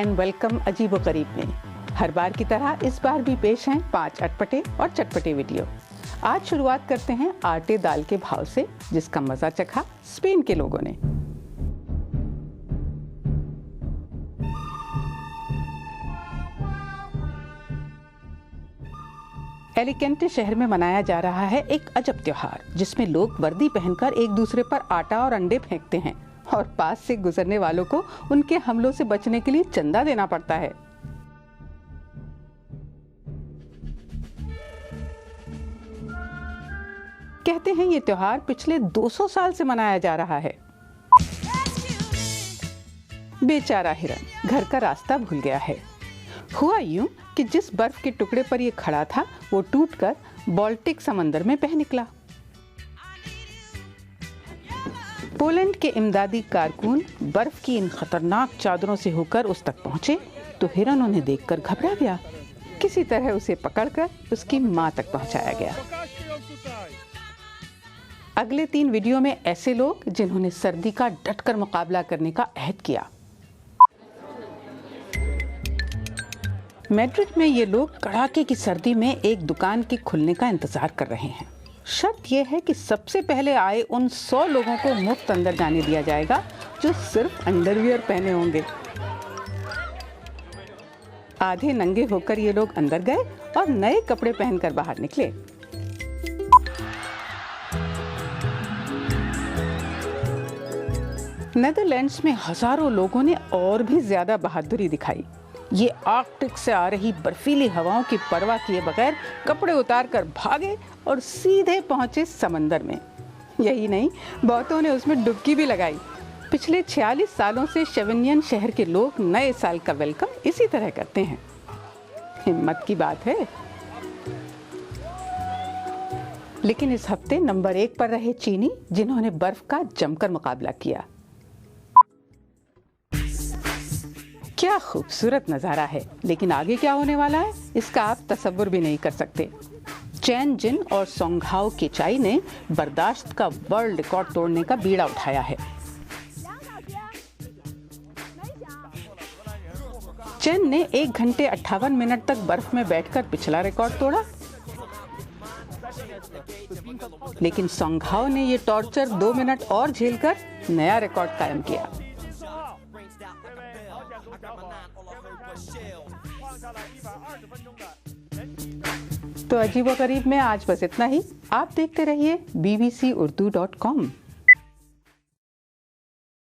And welcome अजीबो करीब में। हर बार की तरह इस बार भी पेश हैं 5 अटपटे और चटपटे वीडियो। आज शुरुआत करते हैं आटे दाल के भाव से, जिसका मजा चखा स्पेन के लोगों ने। एलिकेंटे शहर में मनाया जा रहा है एक अजब त्योहार, जिसमें लोग वर्दी पहनकर एक दूसरे पर आटा और अंडे फेंकते हैं और पास से गुजरने वालों को उनके हमलों से बचने के लिए चंदा देना पड़ता है। कहते हैं ये त्योहार पिछले 200 साल से मनाया जा रहा है। बेचारा हिरन घर का रास्ता भूल गया है। हुआ यूं कि जिस बर्फ के टुकड़े पर ये खड़ा था वो टूटकर बाल्टिक समंदर में बह निकला। पोलैंड के इमदादी कारकुन बर्फ की इन खतरनाक चादरों से होकर उस तक पहुंचे तो हिरन उन्हें देखकर घबरा गया। किसी तरह उसे पकड़कर उसकी मां तक पहुंचाया गया। अगले 3 वीडियो में ऐसे लोग जिन्होंने सर्दी का डटकर मुकाबला करने का अहद किया। मैड्रिड में ये लोग कड़ाके की सर्दी में एक दुकान के खुलने का इंतजार कर रहे हैं। शर्त यह है कि सबसे पहले आए उन 100 लोगों को मुफ्त अंदर जाने दिया जाएगा जो सिर्फ अंडरवियर पहने होंगे। आधे नंगे होकर ये लोग अंदर गए और नए कपड़े पहनकर बाहर निकले। नेदरलैंड्स में हजारों लोगों ने और भी ज्यादा बहादुरी दिखाई। ये आर्कटिक से आ रही बर्फीली हवाओं की परवाह किए बगैर कपड़े उतारकर भागे और सीधे पहुंचे समंदर में। यही नहीं, बहुतों ने उसमें डुबकी भी लगाई। पिछले 46 सालों से शेवेनियन शहर के लोग नए साल का वेलकम इसी तरह करते हैं। हिम्मत की बात है। लेकिन इस हफ्ते नंबर 1 पर रहे चीनी, जिन्होंने बर्फ का जमकर मुकाबला किया। क्या खूबसूरत नजारा है, लेकिन आगे क्या होने वाला है इसका आप तसव्वुर भी नहीं कर सकते। चैन जिन और सोंगहाओ केचाई ने बर्दाश्त का वर्ल्ड रिकॉर्ड तोड़ने का बीड़ा उठाया है। चैन ने 1 घंटे 58 मिनट तक बर्फ में बैठकर पिछला रिकॉर्ड तोड़ा, लेकिन सोंगहाओ ने यह टॉर्चर 2 मिनट और झेलकर नया रिकॉर्ड कायम किया। तो अजीबो करीब में आज बस इतना ही। आप देखते रहिए bbcurdu.com।